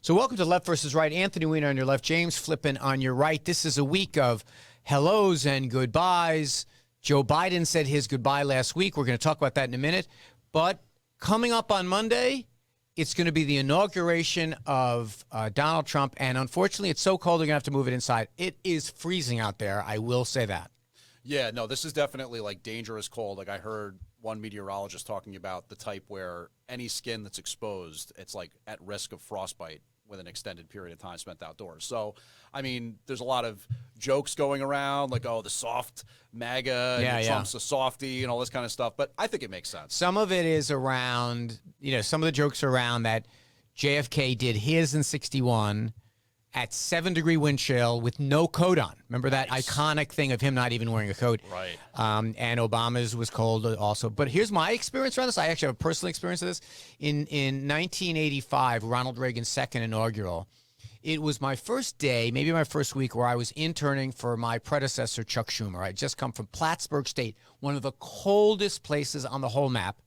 So welcome to Left versus Right. Anthony Weiner on your left, James Flippin on your right. This is a week of hellos and goodbyes. Joe Biden said his goodbye last week. We're going to talk about that in a minute. But coming up on Monday, it's going to be the inauguration of Donald Trump. And unfortunately, it's so cold, they're going to have to move it inside. It is freezing out there. I will say that. Yeah, no, this is definitely like dangerous cold. Like I heard one meteorologist talking about the type where any skin that's exposed, it's like at risk of frostbite with an extended period of time spent outdoors. So, I mean, there's a lot of jokes going around, like, oh, the soft MAGA, and Trump's a softie, and all this kind of stuff. But I think it makes sense. Some of it is around, some of the jokes are around that JFK did his in 61 at 7-degree wind chill with no coat on. Remember that iconic thing of him not even wearing a coat? Right. And Obama's was cold also. But here's my experience around this. I actually have a personal experience of this. In 1985, Ronald Reagan's second inaugural, it was my first day, maybe my first week, where I was interning for my predecessor, Chuck Schumer. I'd just come from Plattsburgh State, one of the coldest places on the whole map.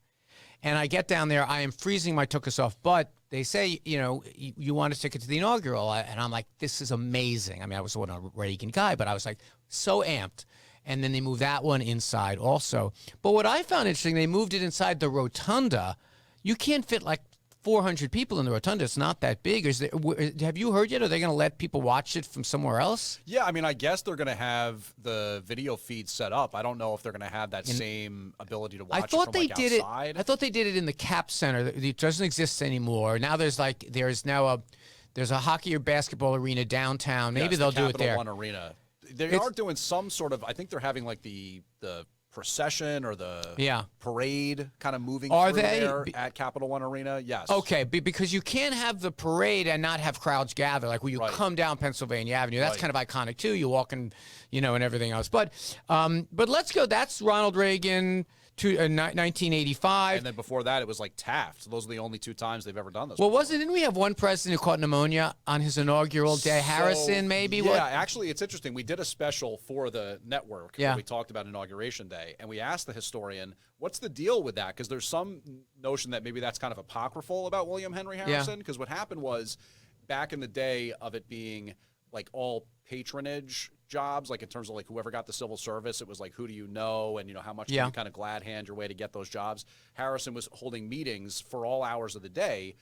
And I get down there, I am freezing my took us off, but they say, you want a ticket to the inaugural. And I'm like, this is amazing. I mean, I was a Reagan guy, but I was like so amped. And then they moved that one inside also. But what I found interesting, they moved it inside the rotunda. You can't fit like 400 people in the rotunda. It's not that big. Have you heard yet? Are they going to let people watch it from somewhere else? Yeah, I mean, I guess they're going to have the video feed set up. I don't know if they're going to have that same ability to watch it from outside. I thought they did it in the Cap Center. It doesn't exist anymore. Now there's a hockey or basketball arena downtown. Maybe they'll do it there. One Arena. They are doing some sort of. I think they're having like the procession or the parade kind of moving through there at Capital One Arena. Yes. Okay, because you can't have the parade and not have crowds gather. Like when you come down Pennsylvania Avenue, that's kind of iconic too. You walk and and everything else. But let's go. That's Ronald Reagan to 1985. And then before that, it was like Taft. So those are the only two times they've ever done this. Well, didn't we have one president who caught pneumonia on his inaugural day? Harrison, maybe? Yeah, actually, it's interesting. We did a special for the network where we talked about Inauguration Day, and we asked the historian, what's the deal with that? Because there's some notion that maybe that's kind of apocryphal about William Henry Harrison. Because what happened was, back in the day of it being like all patronage jobs, like in terms of like whoever got the civil service, it was like, who do you know? And how much can you kind of glad hand your way to get those jobs? Harrison was holding meetings for all hours of the day,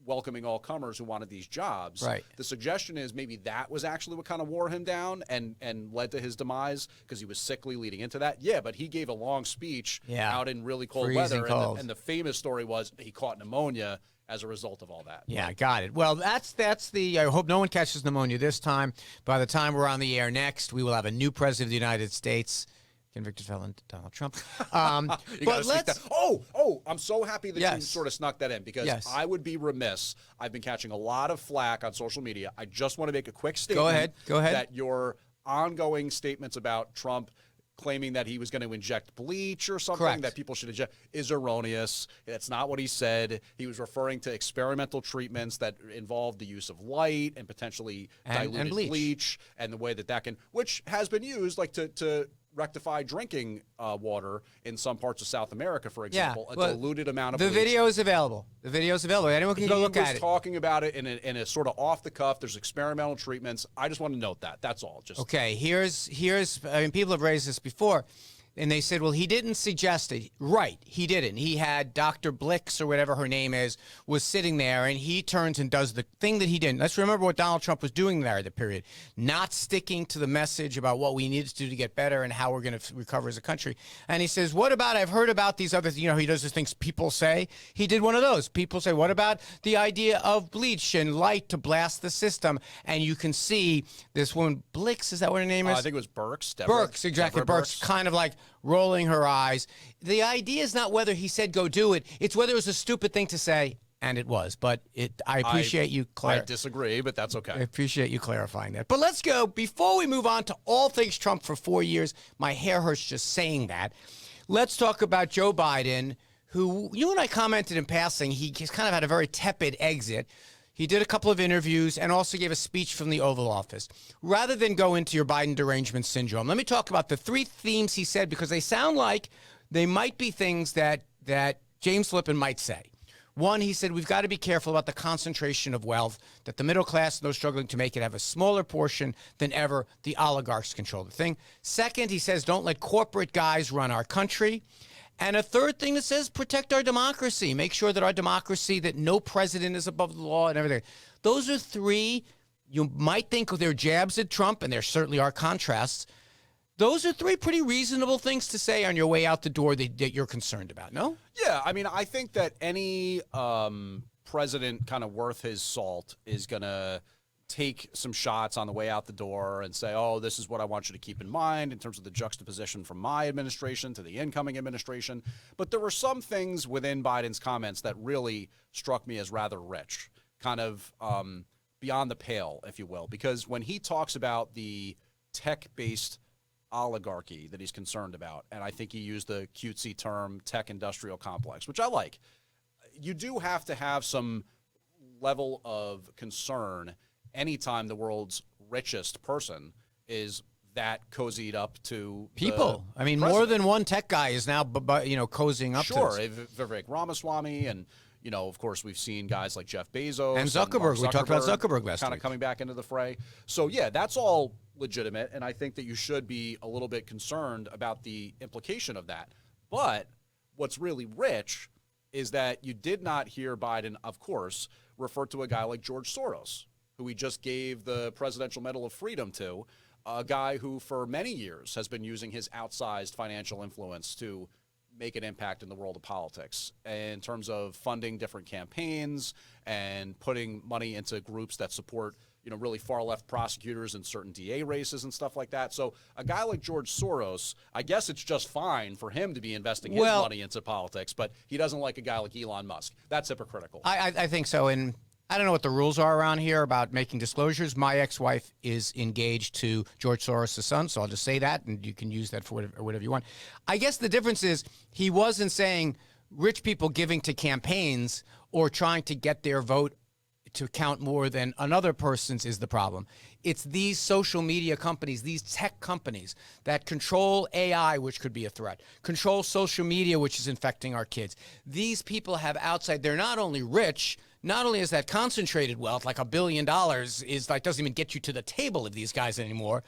welcoming all comers who wanted these jobs. Right. The suggestion is maybe that was actually what kind of wore him down and led to his demise because he was sickly leading into that. Yeah, but he gave a long speech out in really cold weather. And the famous story was he caught pneumonia as a result of all that. Yeah, got it. Well, that's I hope no one catches pneumonia this time. By the time we're on the air next, we will have a new president of the United States, convicted felon Donald Trump. But let's. I'm so happy that you sort of snuck that in because I would be remiss. I've been catching a lot of flack on social media. I just want to make a quick statement. Go ahead. That your ongoing statements about Trump claiming that he was going to inject bleach or something that people should inject is erroneous. That's not what he said. He was referring to experimental treatments that involved the use of light and potentially diluted bleach and the way that can, which has been used like to rectify drinking water in some parts of South America, for example, a diluted amount of bleach. The video is available. Anyone can go look at it. Talking about it in a sort of off the cuff. There's experimental treatments. I just want to note that. That's all. Okay. Here's. I mean, people have raised this before. And they said, well, he didn't suggest it. Right, he didn't. He had Dr. Blix or whatever her name is, was sitting there, and he turns and does the thing that he didn't. Let's remember what Donald Trump was doing there at the period. Not sticking to the message about what we needed to do to get better and how we're going to recover as a country. And he says, what about, I've heard about these other, he does these things people say. He did one of those. People say, what about the idea of bleach and light to blast the system? And you can see this woman, Blix, is that what her name is? I think it was Burks. Burks, exactly. Burks, kind of like rolling her eyes. The idea is not whether he said go do it. It's whether it was a stupid thing to say, and it was. But I appreciate you clarifying. I disagree, but that's okay. I appreciate you clarifying that. But let's go. Before we move on to all things Trump for 4 years, my hair hurts just saying that. Let's talk about Joe Biden, who you and I commented in passing. He's kind of had a very tepid exit. He did a couple of interviews and also gave a speech from the Oval Office. Rather than go into your Biden derangement syndrome, let me talk about the three themes he said because they sound like they might be things that James Flippin might say. One, he said, we've got to be careful about the concentration of wealth, that the middle class and those struggling to make it have a smaller portion than ever the oligarchs control the thing. Second, he says, don't let corporate guys run our country. And a third thing that says, protect our democracy. Make sure that our democracy, that no president is above the law and everything. Those are three, you might think they're jabs at Trump, and there certainly are contrasts. Those are three pretty reasonable things to say on your way out the door that you're concerned about, no? Yeah, I mean, I think that any president kind of worth his salt is going to take some shots on the way out the door and say, oh, this is what I want you to keep in mind in terms of the juxtaposition from my administration to the incoming administration. But there were some things within Biden's comments that really struck me as rather rich, kind of beyond the pale, if you will, because when he talks about the tech-based oligarchy that he's concerned about, and I think he used the cutesy term tech industrial complex, which I like, you do have to have some level of concern anytime the world's richest person is that cozied up to people. I mean, president. More than one tech guy is now, cozying up to this. Vivek Ramaswamy, and of course, we've seen guys like Jeff Bezos and Zuckerberg. We talked about Zuckerberg last kind of coming back into the fray. So yeah, that's all legitimate, and I think that you should be a little bit concerned about the implication of that. But what's really rich is that you did not hear Biden, of course, refer to a guy like George Soros, who he just gave the Presidential Medal of Freedom to, a guy who for many years has been using his outsized financial influence to make an impact in the world of politics in terms of funding different campaigns and putting money into groups that support, really far left prosecutors in certain DA races and stuff like that. So a guy like George Soros, I guess it's just fine for him to be investing his money into politics, but he doesn't like a guy like Elon Musk. That's hypocritical. I think so. And I don't know what the rules are around here about making disclosures. My ex-wife is engaged to George Soros' son, so I'll just say that, and you can use that for whatever you want. I guess the difference is he wasn't saying rich people giving to campaigns or trying to get their vote to count more than another person's is the problem. It's these social media companies, these tech companies that control AI, which could be a threat, control social media, which is infecting our kids. These people have outside, they're not only rich, not only is that concentrated wealth, like $1 billion doesn't even get you to the table of these guys anymore,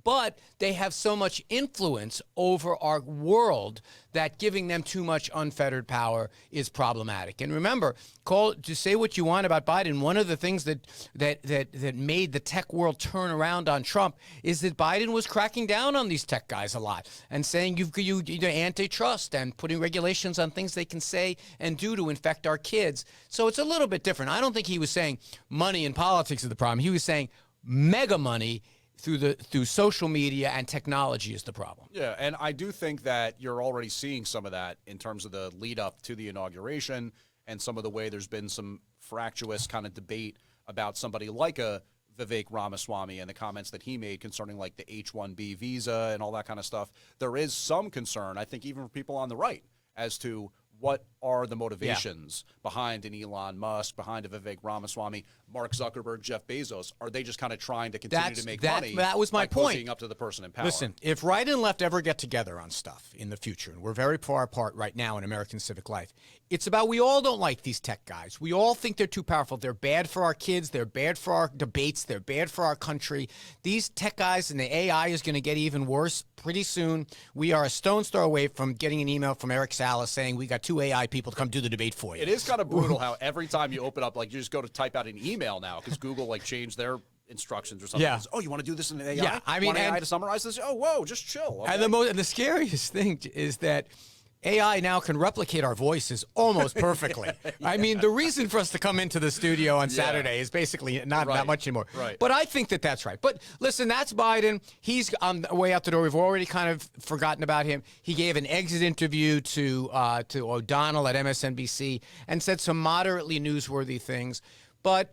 but they have so much influence over our world that giving them too much unfettered power is problematic. And remember, to say what you want about Biden, one of the things that made the tech world turn around on Trump is that Biden was cracking down on these tech guys a lot and saying you antitrust and putting regulations on things they can say and do to infect our kids. So it's a little bit different. I don't think he was saying money and politics is the problem. He was saying mega money through social media and technology is the problem. Yeah, and I do think that you're already seeing some of that in terms of the lead up to the inauguration and some of the way there's been some fractious kind of debate about somebody like a Vivek Ramaswamy and the comments that he made concerning like the H-1B visa and all that kind of stuff. There is some concern, I think, even for people on the right as to what are the motivations behind an Elon Musk, behind a Vivek Ramaswamy, Mark Zuckerberg, Jeff Bezos? Are they just kind of trying to continue to make money? That was my point. Cozying up to the person in power. Listen, if right and left ever get together on stuff in the future, and we're very far apart right now in American civic life, it's about we all don't like these tech guys. We all think they're too powerful. They're bad for our kids. They're bad for our debates. They're bad for our country. These tech guys and the AI is going to get even worse pretty soon. We are a stone's throw away from getting an email from Eric Salas saying we got 2 AI people to come do the debate for you. It is kind of brutal how every time you open up, like you just go to type out an email now because Google like changed their instructions or something. Yeah. Oh, you want to do this in AI? Yeah, I mean, want AI to summarize this? Oh, whoa, just chill. Okay. And the scariest thing is that AI now can replicate our voices almost perfectly. I mean, the reason for us to come into the studio on Saturday is basically not much anymore. Right. But I think that that's right. But listen, that's Biden. He's on the way out the door. We've already kind of forgotten about him. He gave an exit interview to O'Donnell at MSNBC and said some moderately newsworthy things. But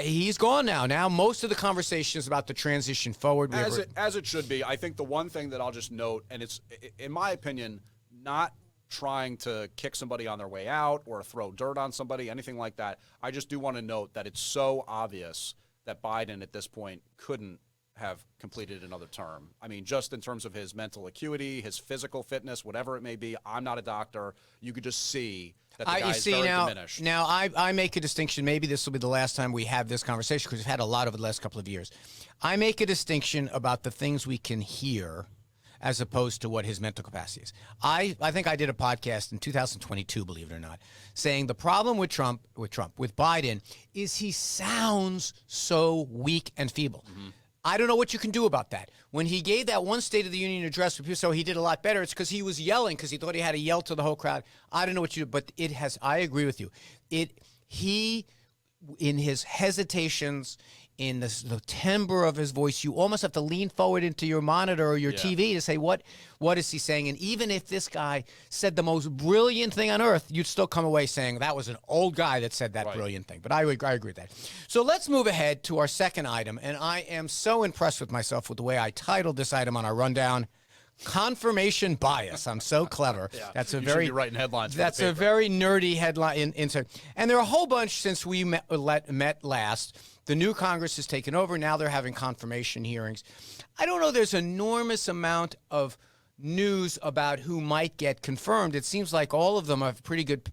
he's gone now. Now most of the conversation is about the transition forward. As it should be. I think the one thing that I'll just note, and it's, in my opinion, not trying to kick somebody on their way out or throw dirt on somebody, anything like that. I just do want to note that it's so obvious that Biden at this point couldn't have completed another term. I mean, just in terms of his mental acuity, his physical fitness, whatever it may be. I'm not a doctor. You could just see that the guy is very diminished. Now, I make a distinction. Maybe this will be the last time we have this conversation because we've had a lot over the last couple of years. I make a distinction about the things we can hear as opposed to what his mental capacity is. I think I did a podcast in 2022, believe it or not, saying the problem with Biden is he sounds so weak and feeble. Mm-hmm. I don't know what you can do about that. When he gave that one State of the Union address, so he did a lot better. It's because he was yelling because he thought he had to yell to the whole crowd. I don't know what you do, but it has. I agree with you. He, in his hesitations, in the timbre of his voice, you almost have to lean forward into your monitor or your TV to say, what is he saying? And even if this guy said the most brilliant thing on earth, you'd still come away saying that was an old guy that said that brilliant thing. But I agree with that. So let's move ahead to our second item. And I am so impressed with myself with the way I titled this item on our rundown. Confirmation bias. I'm so clever. That's a very writing headlines. That's a very nerdy headline insert. And there are a whole bunch since we met last. The new Congress has taken over. Now they're having confirmation hearings. I don't know. There's an enormous amount of news about who might get confirmed. It seems like all of them have pretty good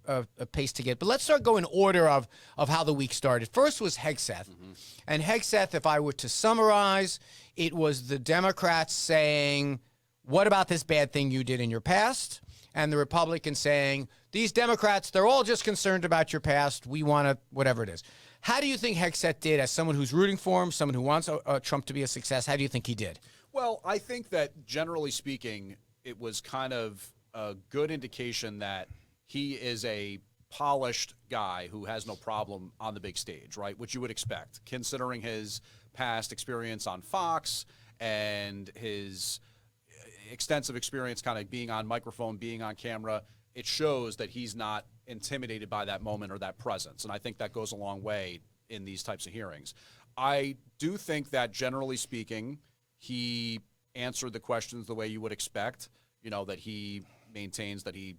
pace to get. But let's start going in order of how the week started. First was Hegseth. Mm-hmm. And Hegseth, if I were to summarize, it was the Democrats saying, what about this bad thing you did in your past? And the Republicans saying, these Democrats, they're all just concerned about your past. We want to, whatever it is. How do you think Hegseth did as someone who's rooting for him, someone who wants Trump to be a success? How do you think he did? Well, I think that generally speaking, it was kind of a good indication that he is a polished guy who has no problem on the big stage, right? Which you would expect, considering his past experience on Fox and his extensive experience kind of being on microphone, being on camera. It shows that he's not intimidated by that moment or that presence. And I think that goes a long way in these types of hearings. I do think that generally speaking, he answered the questions the way you would expect, that he maintains that he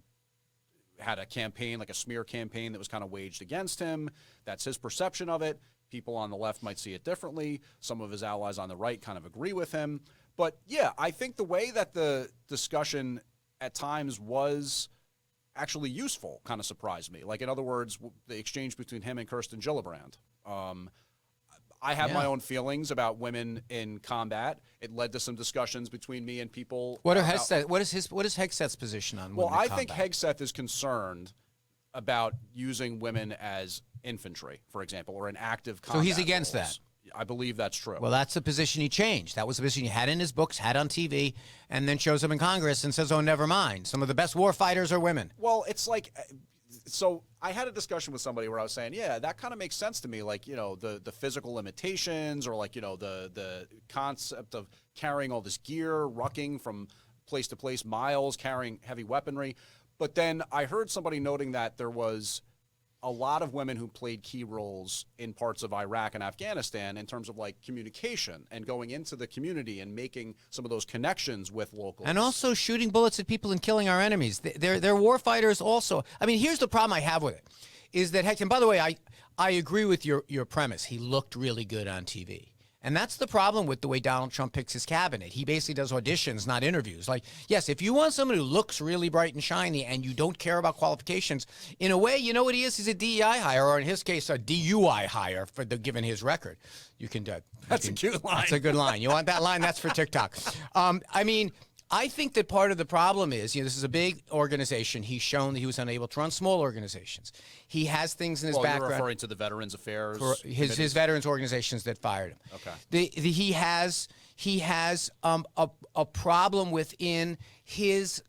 had a campaign, like a smear campaign that was kind of waged against him. That's his perception of it. People on the left might see it differently. Some of his allies on the right kind of agree with him. But yeah, I think the way that the discussion at times was actually useful kind of surprised me. Like, in other words, the exchange between him and Kirsten Gillibrand. I have my own feelings about women in combat. It led to some discussions between me and people. What is Hegseth's position on women in combat? Well, I think Hegseth is concerned about using women as infantry, for example, or in active combat. So he's against roles. that. I believe that's true. Well, that's the position he changed. That was the position he had in his books, had on TV, and then shows up in Congress and says, oh, never mind. Some of the best war fighters are women. Well, it's like, so I had a discussion with somebody where I was saying, yeah, that kind of makes sense to me. Like, the physical limitations, or like, the concept of carrying all this gear, rucking from place to place, miles, carrying heavy weaponry. But then I heard somebody noting that there was a lot of women who played key roles in parts of Iraq and Afghanistan in terms of like communication and going into the community and making some of those connections with locals. And also shooting bullets at people and killing our enemies. They're war fighters also. I mean, here's the problem I have with it, is that, and by the way, I agree with your premise. He looked really good on TV. And that's the problem with the way Donald Trump picks his cabinet. He basically does auditions, not interviews. Like, yes, if you want someone who looks really bright and shiny and you don't care about qualifications, in a way, you know what he is? He's a DEI hire, or in his case, a DUI hire, given his record. You can do it. That's a cute line. That's a good line. You want that line? That's for TikTok. I think that part of the problem is, this is a big organization. He's shown that he was unable to run small organizations. He has things in his background. You're referring to the Veterans Affairs? His veterans organizations that fired him. Okay. He has a problem within his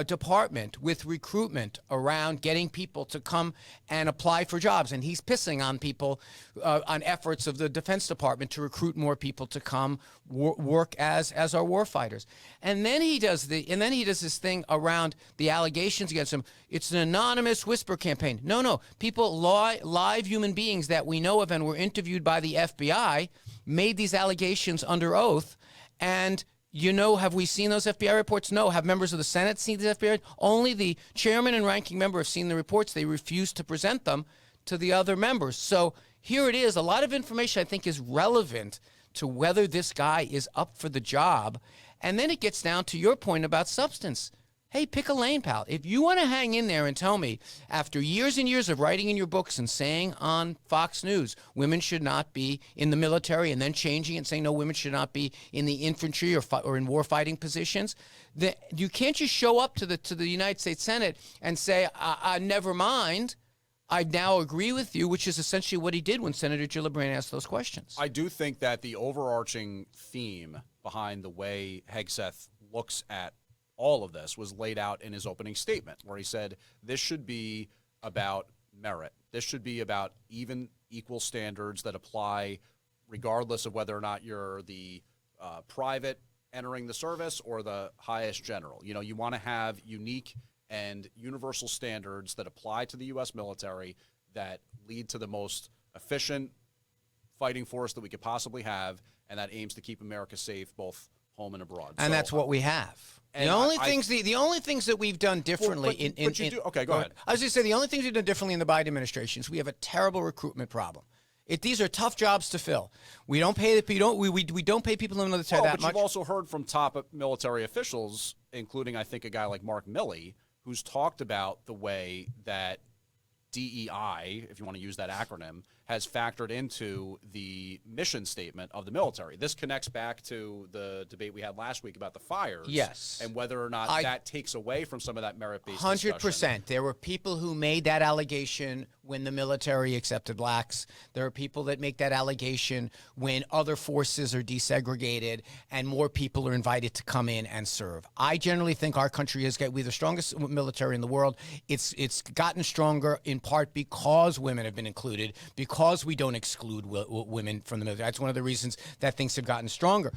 department with recruitment around getting people to come and apply for jobs, and he's pissing on people on efforts of the Defense Department to recruit more people to come work as our war fighters. And then he does this thing around the allegations against him. It's an anonymous whisper campaign. No, people, live human beings that we know of and were interviewed by the FBI, made these allegations under oath. And have we seen those FBI reports? No. Have members of the Senate seen the FBI? Only the chairman and ranking member have seen the reports. They refuse to present them to the other members. So here it is. A lot of information, I think, is relevant to whether this guy is up for the job. And then it gets down to your point about substance. Hey, pick a lane, pal. If you want to hang in there and tell me, after years and years of writing in your books and saying on Fox News, women should not be in the military, and then changing it and saying, no, women should not be in the infantry or in war-fighting positions, you can't just show up to the United States Senate and say, never mind, I now agree with you, which is essentially what he did when Senator Gillibrand asked those questions. I do think that the overarching theme behind the way Hegseth looks at all of this was laid out in his opening statement, where he said this should be about merit. This should be about equal standards that apply regardless of whether or not you're the private entering the service or the highest general. You know, you want to have unique and universal standards that apply to the U.S. military that lead to the most efficient fighting force that we could possibly have, and that aims to keep America safe both home and abroad. And that's what we have. The only things that we've done differently okay, go ahead. I was going to say the only things we've done differently in the Biden administration is we have a terrible recruitment problem. These are tough jobs to fill. We don't pay we don't pay people in the military that much. But you've also heard from top military officials, including I think a guy like Mark Milley, who's talked about the way that DEI, if you want to use that acronym, has factored into the mission statement of the military. This connects back to the debate we had last week about the fires. Yes. And whether or not that takes away from some of that merit-based 100%. There were people who made that allegation when the military accepted blacks. There are people that make that allegation when other forces are desegregated and more people are invited to come in and serve. I generally think our country we're the strongest military in the world. It's gotten stronger in part because women have been included, because we don't exclude women from the military. That's one of the reasons that things have gotten stronger.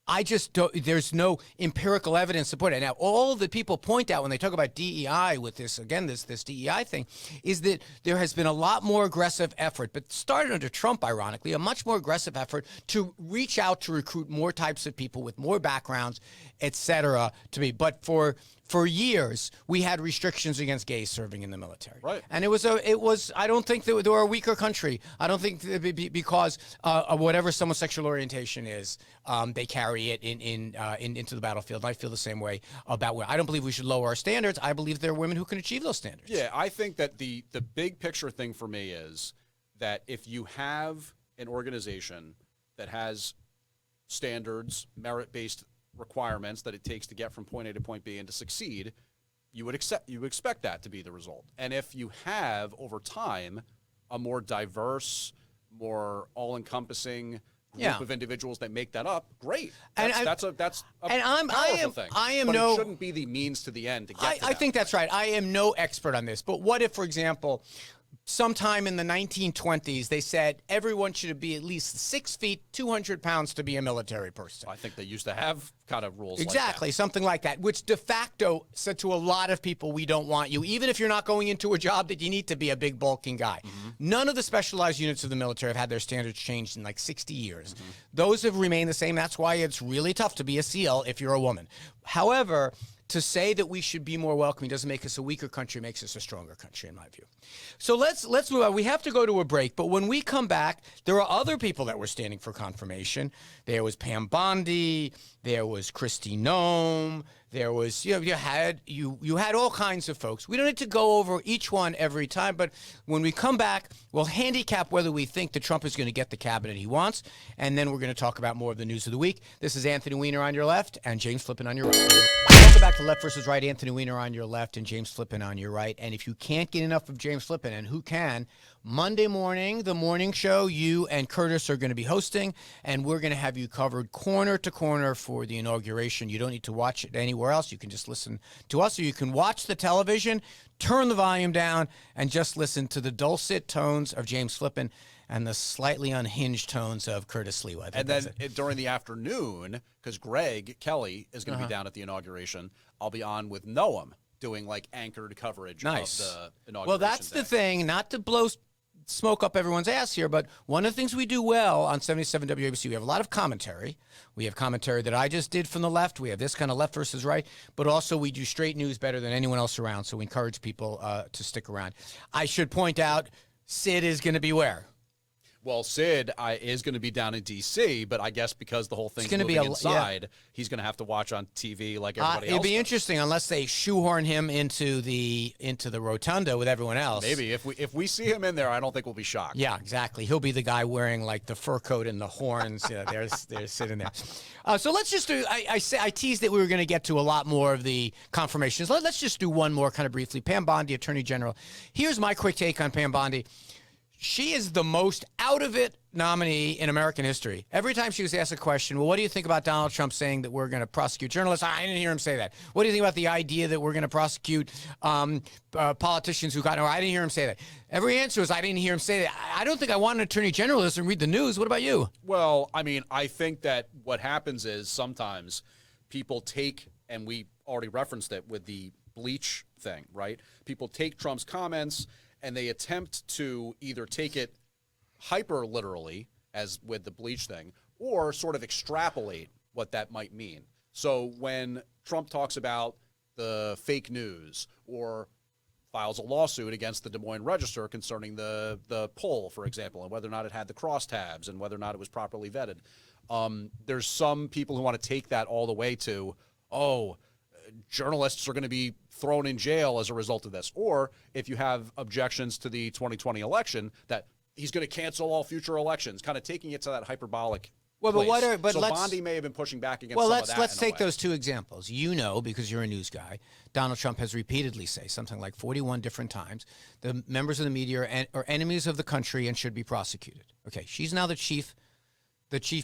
I just don't, there's no empirical evidence to put it. Now, all the people point out when they talk about DEI with this, again, this DEI thing, is that there has been a lot more aggressive effort, but started under Trump, ironically, a much more aggressive effort to reach out to recruit more types of people with more backgrounds, et cetera, to be. But for years, we had restrictions against gays serving in the military. Right. And it was I don't think that they were a weaker country. I don't think because of whatever someone's sexual orientation is, they carry it into the battlefield. I feel the same way about women. I don't believe we should lower our standards. I believe there are women who can achieve those standards. Yeah, I think that the big picture thing for me is that if you have an organization that has standards, merit-based requirements that it takes to get from point A to point B and to succeed, you would expect that to be the result. And if you have over time a more diverse, more all-encompassing group of individuals that make that up, great. That's a powerful thing. It shouldn't be the means to the end to get to that. I think that's right. I am no expert on this, but what if, for example, sometime in the 1920s, they said everyone should be at least 6 feet, 200 pounds to be a military person. I think they used to have kind of rules exactly, like that. Something like that, which de facto said to a lot of people, we don't want you, even if you're not going into a job that you need to be a big, bulking guy. Mm-hmm. None of the specialized units of the military have had their standards changed in like 60 years. Mm-hmm. Those have remained the same. That's why it's really tough to be a SEAL if you're a woman. However, to say that we should be more welcoming doesn't make us a weaker country, makes us a stronger country, in my view. So let's move on. We have to go to a break, but when we come back, there are other people that were standing for confirmation. There was Pam Bondi, there was Kristi Noem, there was you had all kinds of folks. We don't need to go over each one every time, but when we come back, we'll handicap whether we think that Trump is going to get the cabinet he wants, and then we're going to talk about more of the news of the week. This is Anthony Weiner on your left and James Flippin on your right. Welcome back to Left versus Right. Anthony Weiner on your left and James Flippin on your right. And if you can't get enough of James Flippin, and who can, Monday morning, the morning show, you and Curtis are going to be hosting, and we're going to have you covered corner to corner for the inauguration. You don't need to watch it anywhere else. You can just listen to us, or you can watch the television, turn the volume down, and just listen to the dulcet tones of James Flippin and the slightly unhinged tones of Curtis Lewa. And then during the afternoon, because Greg Kelly is going to be down at the inauguration, I'll be on with Noam doing like anchored coverage of the inauguration. Well, that's the thing, not to blow smoke up everyone's ass here, but one of the things we do well on 77 WABC, we have a lot of commentary. We have commentary that I just did from the left. We have this kind of left versus right, but also we do straight news better than anyone else around, so we encourage people to stick around. I should point out, Sid is going to be where? Well, Sid is going to be down in D.C., but I guess because the whole thing's going to be inside, he's going to have to watch on TV like everybody else. It'd be interesting unless they shoehorn him into the rotunda with everyone else. Maybe if we see him in there, I don't think we'll be shocked. Yeah, exactly. He'll be the guy wearing like the fur coat and the horns. They're sitting there. So let's just do. I teased that we were going to get to a lot more of the confirmations. Let's just do one more kind of briefly. Pam Bondi, Attorney General. Here's my quick take on Pam Bondi. She is the most out-of-it nominee in American history. Every time she was asked a question, well, what do you think about Donald Trump saying that we're going to prosecute journalists? I didn't hear him say that. What do you think about the idea that we're going to prosecute politicians who got no? I didn't hear him say that. Every answer was, I didn't hear him say that. I don't think I want an attorney general to read the news. What about you? Well, I mean, I think that what happens is sometimes people take, and we already referenced it with the bleach thing, right? People take Trump's comments and they attempt to either take it hyper literally, as with the bleach thing, or sort of extrapolate what that might mean. So when Trump talks about the fake news or files a lawsuit against the Des Moines Register concerning the poll, for example, and whether or not it had the crosstabs and whether or not it was properly vetted, there's some people who want to take that all the way to, journalists are going to be thrown in jail as a result of this. Or if you have objections to the 2020 election, that he's going to cancel all future elections, kind of taking it to that hyperbolic place. So Bondi may have been pushing back against some of that. Let's take those two examples. You know, because you're a news guy, Donald Trump has repeatedly said something like 41 different times, the members of the media are enemies of the country and should be prosecuted. Okay, she's now the chief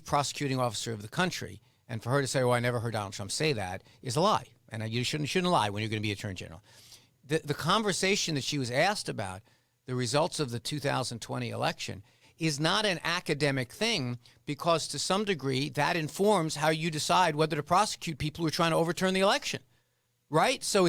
prosecuting officer of the country. And for her to say, I never heard Donald Trump say that, is a lie. And you shouldn't lie when you're going to be Attorney General. The conversation that she was asked about the results of the 2020 election is not an academic thing, because to some degree that informs how you decide whether to prosecute people who are trying to overturn the election. Right? So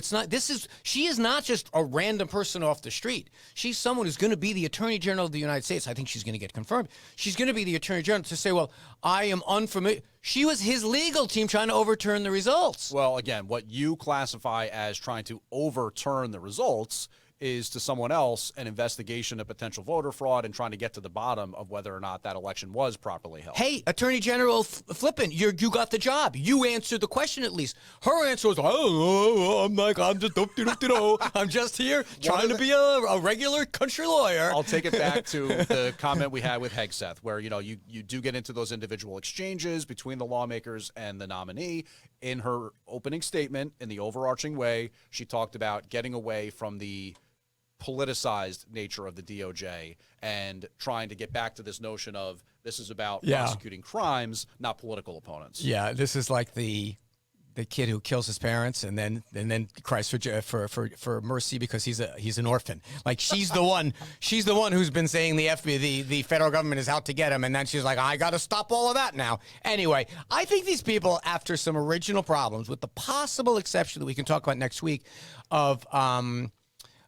she is not just a random person off the street. She's someone who's going to be the Attorney General of the United States. I think she's going to get confirmed. She's going to be the Attorney General to say, well, I am unfamiliar. She was his legal team trying to overturn the results. Well, again, what you classify as trying to overturn the results is to someone else an investigation of potential voter fraud and trying to get to the bottom of whether or not that election was properly held. Hey, Attorney General Flippin, you got the job. You answered the question at least. Her answer was, I'm just here trying to be a regular country lawyer. I'll take it back to the comment we had with Hegseth, where you do get into those individual exchanges between the lawmakers and the nominee. In her opening statement, in the overarching way, she talked about getting away from the politicized nature of the DOJ and trying to get back to this notion of this is about prosecuting crimes, not political opponents. Yeah, this is like the kid who kills his parents and then cries for mercy because he's an orphan. Like she's the one who's been saying the FBI, the federal government is out to get him, and then she's like, I got to stop all of that now. Anyway, I think these people, after some original problems, with the possible exception that we can talk about next week of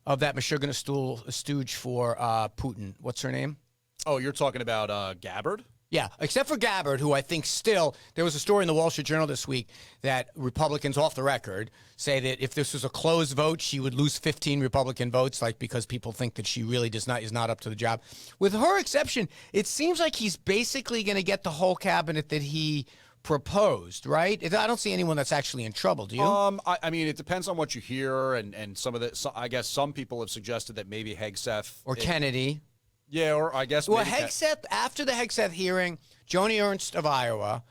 that Meshuggah stooge for Putin. What's her name? Oh, you're talking about Gabbard? Yeah, except for Gabbard, who I think still, there was a story in the Wall Street Journal this week that Republicans off the record say that if this was a closed vote, she would lose 15 Republican votes, like because people think that she really is not up to the job. With her exception, it seems like he's basically going to get the whole cabinet that he proposed, right? I don't see anyone that's actually in trouble. Do you? I mean, it depends on what you hear, and some of the. I guess some people have suggested that maybe Hegseth or Kennedy. Yeah, or I guess. Well, Hegseth, after the Hegseth hearing, Joni Ernst of Iowa,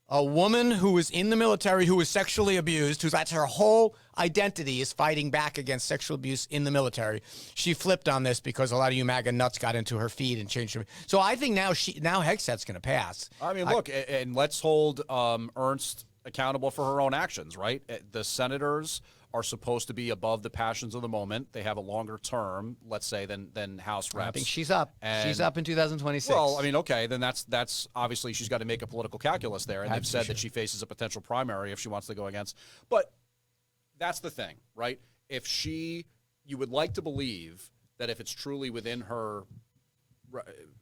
a woman who was in the military, who was sexually abused, that's her whole identity is fighting back against sexual abuse in the military. She flipped on this because a lot of you MAGA nuts got into her feed and changed her. So I think now Hegseth's going to pass. I mean, look, and let's hold Ernst accountable for her own actions, right? The senators are supposed to be above the passions of the moment. They have a longer term, let's say, than House reps. I think she's up. She's up in 2026. Well, I mean, okay, then that's obviously she's got to make a political calculus there, and they've said that she faces a potential primary if she wants to go against. But that's the thing, right? You would like to believe that if it's truly within her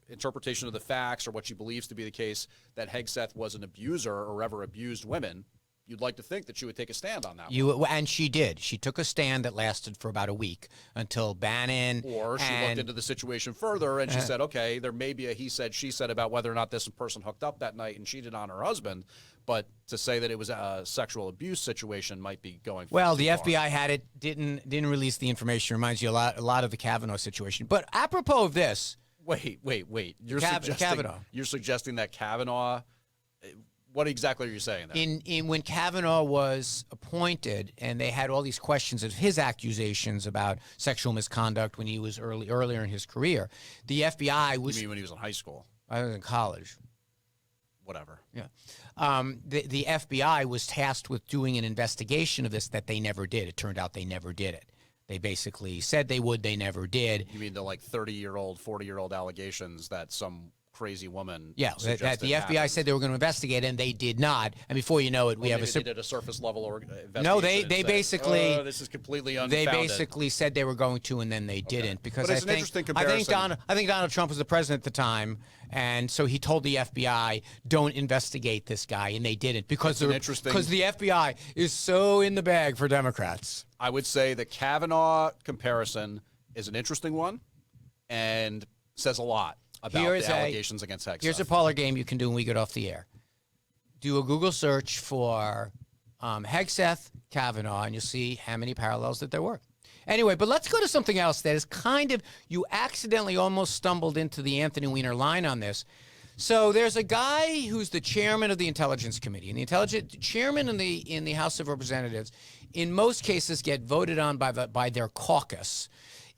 interpretation of the facts or what she believes to be the case, that Hegseth was an abuser or ever abused women, you'd like to think that she would take a stand on that. And she did. She took a stand that lasted for about a week until Bannon. Or she looked into the situation further and she said, okay, there may be a he said, she said about whether or not this person hooked up that night and cheated on her husband. But to say that it was a sexual abuse situation might be going well, too the far. FBI had it, didn't release the information. Reminds you a lot of the Kavanaugh situation. But apropos of this. Wait. Kavanaugh. You're suggesting that Kavanaugh. What exactly are you saying there? When Kavanaugh was appointed, and they had all these questions of his accusations about sexual misconduct when he was earlier in his career, the FBI was. You mean when he was in high school? I was in college. Whatever. Yeah. The FBI was tasked with doing an investigation of this that they never did. It turned out they never did it. They basically said they would. They never did. You mean the 30-year-old, 40-year-old allegations that some crazy woman? Yeah, that the FBI said they were going to investigate, and they did not. And before you know it, we have they did a surface level investigation. No, they basically this is completely unfounded. They basically said they were going to, and then they didn't because but it's an interesting comparison. I think Donald Trump was the president at the time, and so he told the FBI, "Don't investigate this guy," and they didn't because the FBI is so in the bag for Democrats. I would say the Kavanaugh comparison is an interesting one, and says a lot about the allegations against Hegseth. Here's a parlor game you can do when we get off the air. Do a Google search for Hegseth, Kavanaugh, and you'll see how many parallels that there were. Anyway, but let's go to something else that is kind of, you accidentally almost stumbled into the Anthony Weiner line on this. So there's a guy who's the chairman of the Intelligence Committee, and the chairman in the House of Representatives, in most cases, get voted on by their caucus.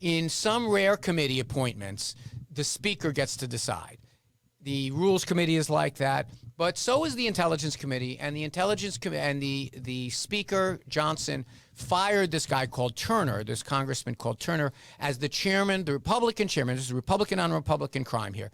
In some rare committee appointments, the Speaker gets to decide. The Rules Committee is like that, but so is the Intelligence Committee, and the Speaker, Johnson, fired this guy called Turner, this congressman called Turner, as the chairman, the Republican chairman. This is Republican on Republican crime here.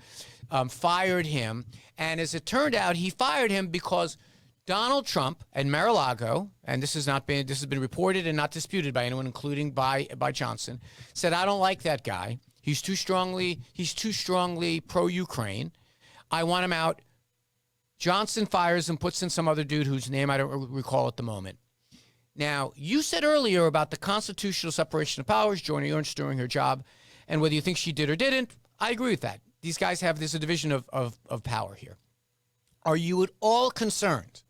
Fired him, and as it turned out, he fired him because Donald Trump and Mar-a-Lago, and this has been reported and not disputed by anyone, including by Johnson, said, "I don't like that guy. He's too strongly pro-Ukraine. I want him out." Johnson fires and puts in some other dude whose name I don't recall at the moment. Now, you said earlier about the constitutional separation of powers, Joy Ernst doing her job, and whether you think she did or didn't, I agree with that. These guys have a division of power here. Are you at all concerned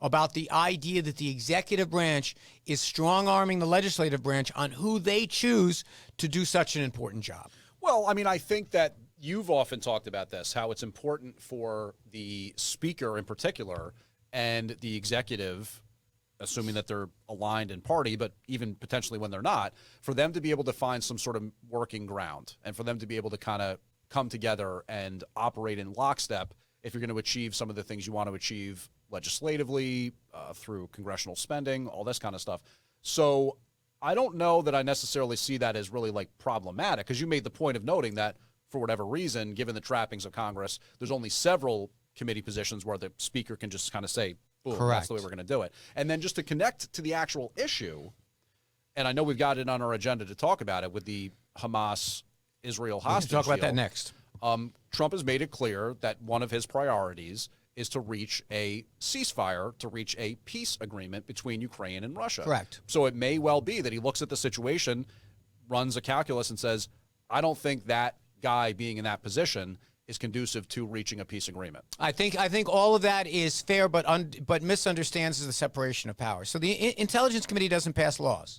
about the idea that the executive branch is strong-arming the legislative branch on who they choose to do such an important job? Well, I mean, I think that you've often talked about this, how it's important for the Speaker in particular and the executive, assuming that they're aligned in party, but even potentially when they're not, for them to be able to find some sort of working ground and for them to be able to kind of come together and operate in lockstep if you're going to achieve some of the things you want to achieve legislatively, through congressional spending, all this kind of stuff. So I don't know that I necessarily see that as really problematic, because you made the point of noting that for whatever reason, given the trappings of Congress, there's only several committee positions where the Speaker can just kind of say, boom, that's the way we're going to do it. And then just to connect to the actual issue, and I know we've got it on our agenda to talk about it with the Hamas-Israel hostage deal. Talk about deal. that next. Trump has made it clear that one of his priorities is to reach a ceasefire, to reach a peace agreement between Ukraine and Russia. Correct. So it may well be that he looks at the situation, runs a calculus, and says, I don't think that guy being in that position is conducive to reaching a peace agreement. I think all of that is fair, but misunderstands the separation of powers. So the Intelligence Committee doesn't pass laws.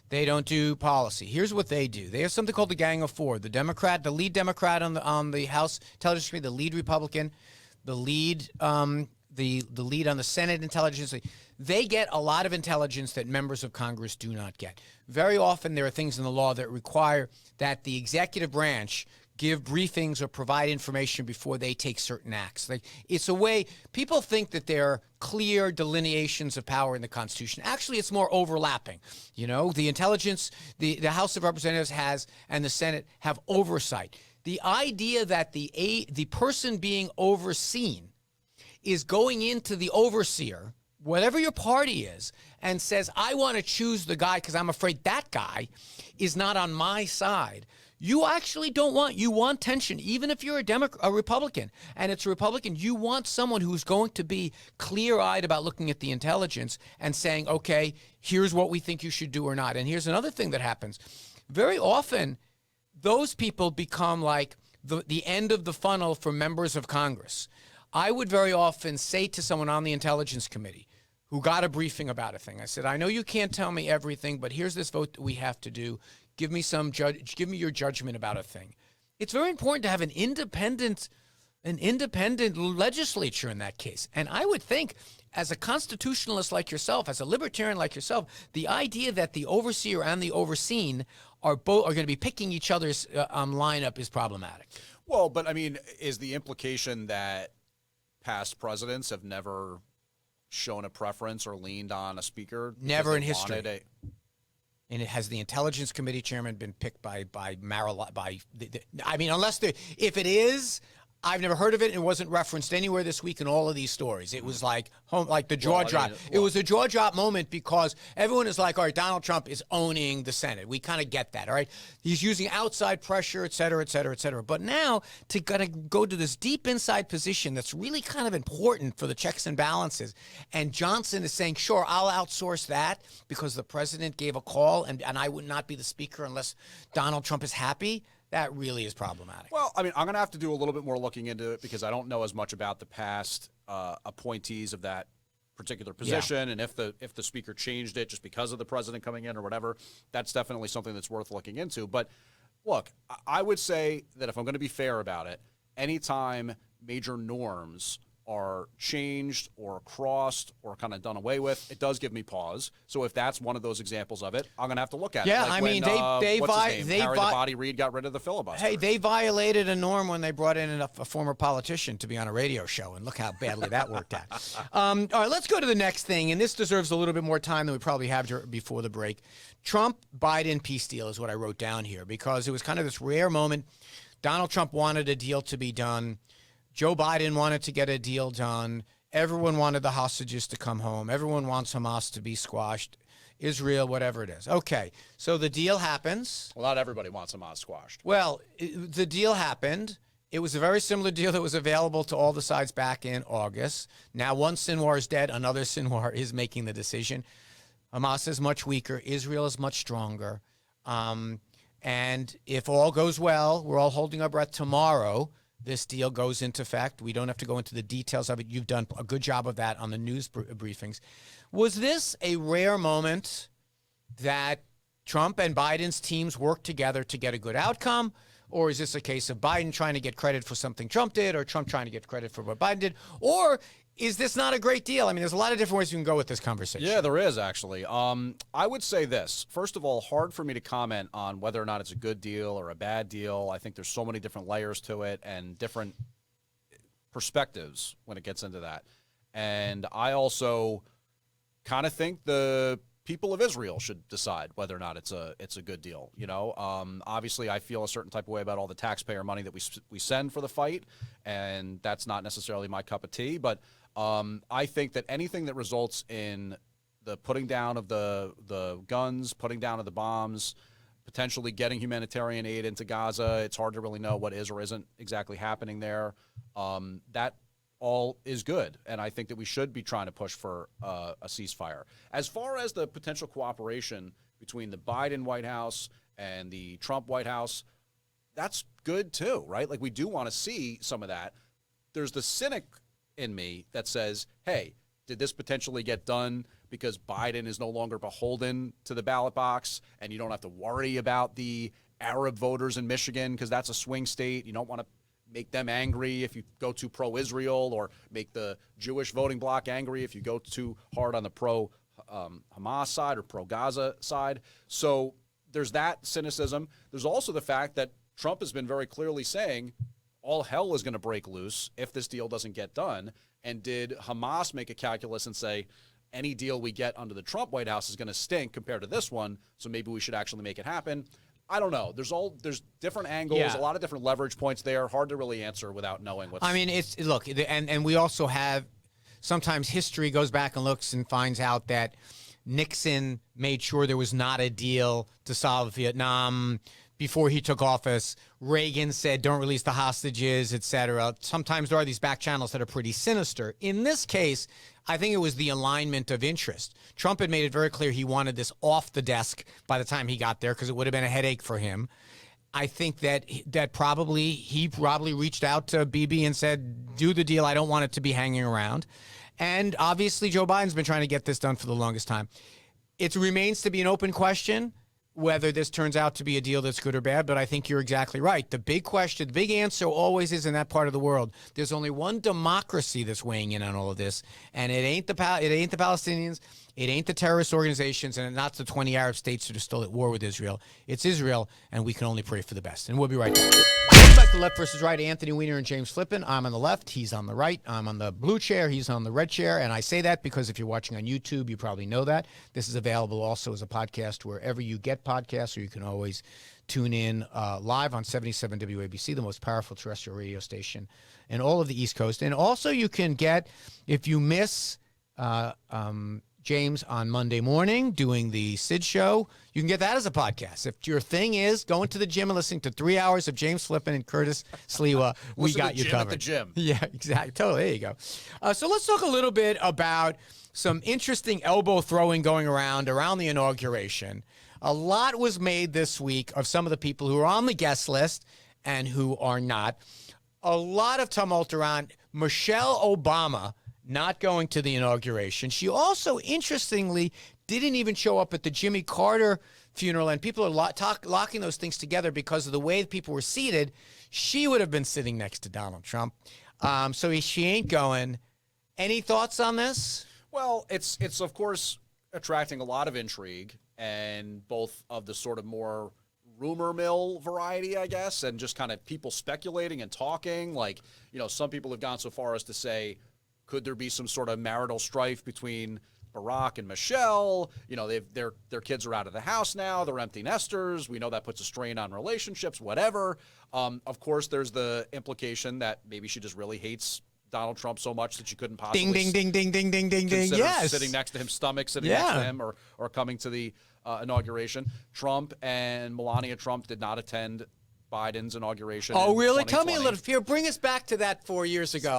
They don't do policy. Here's what they do. They have something called the Gang of Four. The lead Democrat on the House Intelligence Committee, the lead Republican, the lead on the Senate Intelligence. They get a lot of intelligence that members of Congress do not get. Very often there are things in the law that require that the executive branch give briefings or provide information before they take certain acts. It's a way, people think that there are clear delineations of power in the Constitution. Actually, it's more overlapping. You know, the intelligence, the House of Representatives has, and the Senate have oversight. The idea that the person being overseen is going into the overseer, whatever your party is, and says, I want to choose the guy because I'm afraid that guy is not on my side, you actually you want tension. Even if you're a Republican, and it's a Republican, you want someone who's going to be clear-eyed about looking at the intelligence and saying, okay, here's what we think you should do or not. And here's another thing that happens. Very often, those people become like the end of the funnel for members of Congress. I would very often say to someone on the Intelligence Committee who got a briefing about a thing, I said, I know you can't tell me everything, but here's this vote that we have to do. Give me your judgment about a thing. It's very important to have an independent legislature in that case. And I would think, as a constitutionalist like yourself, as a libertarian like yourself, the idea that the overseer and the overseen are going to be picking each other's lineup is problematic. Well, but I mean, is the implication that past presidents have never shown a preference or leaned on a speaker? Never in history. And has the Intelligence Committee chairman been picked by I mean, if it is, I've never heard of it. It wasn't referenced anywhere this week in all of these stories. It was like the jaw drop. It was a jaw drop moment because everyone is like, all right, Donald Trump is owning the Senate. We kind of get that, all right? He's using outside pressure, et cetera, et cetera, et cetera. But now to go to this deep inside position that's really kind of important for the checks and balances, and Johnson is saying, sure, I'll outsource that because the president gave a call and I would not be the speaker unless Donald Trump is happy. That really is problematic. Well, I mean, I'm going to have to do a little bit more looking into it because I don't know as much about the past appointees of that particular position, and if the speaker changed it just because of the president coming in or whatever. That's definitely something that's worth looking into. But look, I would say that if I'm going to be fair about it, anytime major norms are changed or crossed or kind of done away with, it does give me pause. So if that's one of those examples of it, I'm going to have to look at it. Yeah, like Harry the Body Reid got rid of the filibuster. Hey, they violated a norm when they brought in a former politician to be on a radio show, and look how badly that worked out. All right, let's go to the next thing, and this deserves a little bit more time than we probably have before the break. Trump-Biden peace deal is what I wrote down here because it was kind of this rare moment. Donald Trump wanted a deal to be done. Joe Biden wanted to get a deal done. Everyone wanted the hostages to come home. Everyone wants Hamas to be squashed. Israel, whatever it is. Okay, so the deal happens. Well, not everybody wants Hamas squashed. Well, the deal happened. It was a very similar deal that was available to all the sides back in August. Now one Sinwar is dead. Another Sinwar is making the decision. Hamas is much weaker. Israel is much stronger. And if all goes well, we're all holding our breath tomorrow, this deal goes into effect. We don't have to go into the details of it. You've done a good job of that on the news briefings. Was this a rare moment that Trump and Biden's teams worked together to get a good outcome? Or is this a case of Biden trying to get credit for something Trump did, or Trump trying to get credit for what Biden did? Or is this not a great deal? I mean, there's a lot of different ways you can go with this conversation. Yeah, there is, actually. I would say this. First of all, hard for me to comment on whether or not it's a good deal or a bad deal. I think there's so many different layers to it and different perspectives when it gets into that. And I also kind of think the people of Israel should decide whether or not it's a good deal. You know, obviously I feel a certain type of way about all the taxpayer money that we send for the fight, and that's not necessarily my cup of tea. But I think that anything that results in the putting down of the guns, putting down of the bombs, potentially getting humanitarian aid into Gaza, it's hard to really know what is or isn't exactly happening there. That all is good, and I think that we should be trying to push for a ceasefire. As far as the potential cooperation between the Biden White House and the Trump White House, that's good too, right? Like, we do want to see some of that. There's the cynic in me that says, hey, did this potentially get done because Biden is no longer beholden to the ballot box and you don't have to worry about the Arab voters in Michigan because that's a swing state? You don't want to make them angry if you go too pro-Israel, or make the Jewish voting bloc angry if you go too hard on the pro-Hamas side or pro-Gaza side. So there's that cynicism. There's also the fact that Trump has been very clearly saying all hell is going to break loose if this deal doesn't get done. And did Hamas make a calculus and say, any deal we get under the Trump White House is going to stink compared to this one, so maybe we should actually make it happen? I don't know. There's different angles, a lot of different leverage points there. Hard to really answer without knowing what's. I mean, look, and we also have, sometimes history goes back and looks and finds out that Nixon made sure there was not a deal to solve Vietnam before he took office, Reagan said, don't release the hostages, et cetera. Sometimes there are these back channels that are pretty sinister. In this case, I think it was the alignment of interest. Trump had made it very clear he wanted this off the desk by the time he got there because it would have been a headache for him. I think that he probably reached out to Bibi and said, do the deal. I don't want it to be hanging around. And obviously, Joe Biden's been trying to get this done for the longest time. It remains to be an open question whether this turns out to be a deal that's good or bad, but I think you're exactly right. The big question, the big answer always is in that part of the world. There's only one democracy that's weighing in on all of this, and it ain't the Palestinians, it ain't the terrorist organizations, and it's not the 20 Arab states that are still at war with Israel. It's Israel, and we can only pray for the best. And we'll be right back. Welcome back to Left versus Right. Anthony Weiner and James Flippin. I'm on the left. He's on the right. I'm on the blue chair. He's on the red chair. And I say that because if you're watching on YouTube, you probably know that. This is available also as a podcast wherever you get podcasts, or you can always tune in live on 77 WABC, the most powerful terrestrial radio station in all of the East Coast. And also you can get, if you miss James on Monday morning doing the Sid show, you can get that as a podcast. If your thing is going to the gym and listening to 3 hours of James Flippin and Curtis Sliwa, we got you covered. At the gym. Yeah, exactly. Totally. There you go. So let's talk a little bit about some interesting elbow throwing going around the inauguration. A lot was made this week of some of the people who are on the guest list and who are not. A lot of tumult around Michelle Obama not going to the inauguration. She also, interestingly, didn't even show up at the Jimmy Carter funeral, and people are locking those things together because of the way people were seated. She would have been sitting next to Donald Trump. So she ain't going. Any thoughts on this? Well, it's of course attracting a lot of intrigue, and both of the sort of more rumor mill variety, I guess, and just kind of people speculating and talking. Like, some people have gone so far as to say, could there be some sort of marital strife between Barack and Michelle? Their kids are out of the house now. They're empty nesters. We know that puts a strain on relationships, whatever. Of course, there's the implication that maybe she just really hates Donald Trump so much that she couldn't possibly Yes. sitting next to him, sitting next to him, or coming to the inauguration. Trump and Melania Trump did not attend Biden's inauguration. Oh, really? Tell me a little. Here, bring us back to that 4 years ago.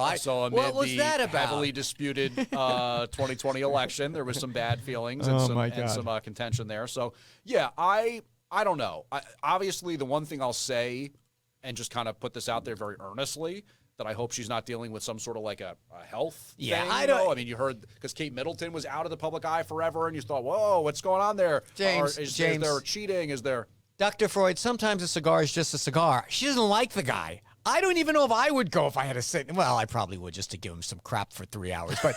What was that about? Heavily disputed 2020 election, there was some bad feelings and some contention there. So, yeah, I don't know. Obviously, the one thing I'll say, and just kind of put this out there very earnestly, that I hope she's not dealing with some sort of like a health thing. I don't. I mean, you heard, because Kate Middleton was out of the public eye forever, and you thought, whoa, what's going on there? James, is there cheating? Is there... Dr. Freud, sometimes a cigar is just a cigar. She doesn't like the guy. I don't even know if I would go if I had to sit. Well, I probably would, just to give him some crap for 3 hours. But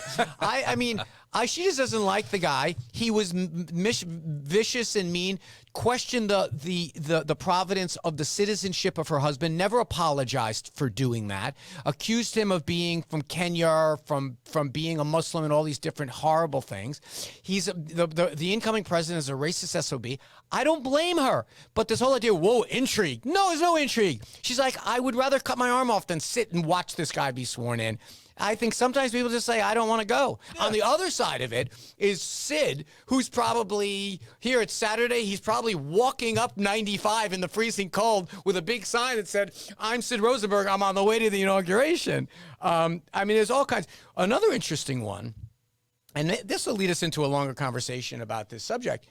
she just doesn't like the guy. He was vicious and mean. Questioned the providence of the citizenship of her husband. Never apologized for doing that. Accused him of being from Kenya, from being a Muslim, and all these different horrible things. He's the incoming president is a racist SOB. I don't blame her. But this whole idea, whoa, intrigue. No, there's no intrigue. She's like, I would rather cut my arm off than sit and watch this guy be sworn in. I think sometimes people just say, I don't want to go. Yeah. On the other side of it is Sid, who's probably, here it's Saturday, he's probably walking up 95 in the freezing cold with a big sign that said, I'm Sid Rosenberg, I'm on the way to the inauguration. There's all kinds. Another interesting one, and this will lead us into a longer conversation about this subject.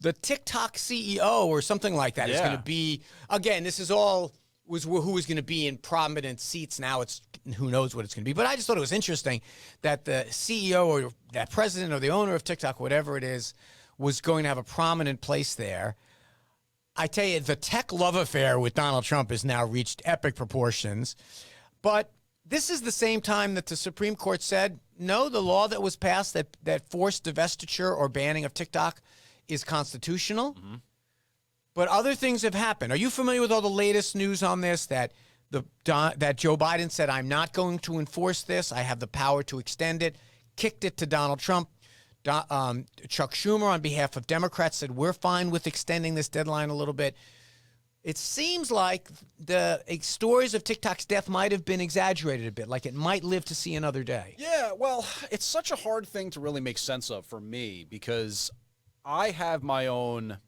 The TikTok CEO or something like that is going to be, again, this is all who was going to be in prominent seats. Now it's who knows what it's going to be. But I just thought it was interesting that the CEO or that president or the owner of TikTok, whatever it is, was going to have a prominent place there. I tell you, the tech love affair with Donald Trump has now reached epic proportions. But this is the same time that the Supreme Court said, no, the law that was passed that forced divestiture or banning of TikTok is constitutional. Mm-hmm. But other things have happened. Are you familiar with all the latest news on this? That Joe Biden said, I'm not going to enforce this. I have the power to extend it. Kicked it to Donald Trump. Chuck Schumer, on behalf of Democrats, said, we're fine with extending this deadline a little bit. It seems like the stories of TikTok's death might have been exaggerated a bit, like it might live to see another day. Yeah, well, it's such a hard thing to really make sense of for me, because I have my own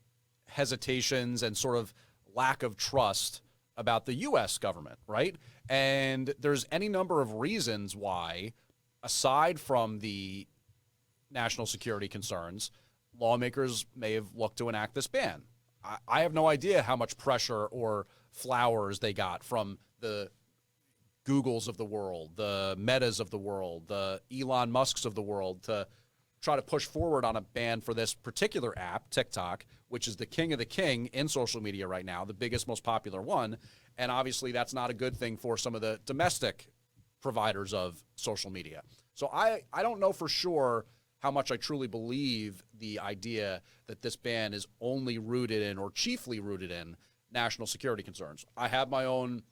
hesitations and sort of lack of trust about the U.S. government, right? And there's any number of reasons why, aside from the national security concerns, lawmakers may have looked to enact this ban. I have no idea how much pressure or flowers they got from the Googles of the world, the Metas of the world, the Elon Musks of the world to try to push forward on a ban for this particular app, TikTok, which is the king of the king in social media right now, the biggest, most popular one. And obviously that's not a good thing for some of the domestic providers of social media. So I don't know for sure how much I truly believe the idea that this ban is only rooted in or chiefly rooted in national security concerns. I have my own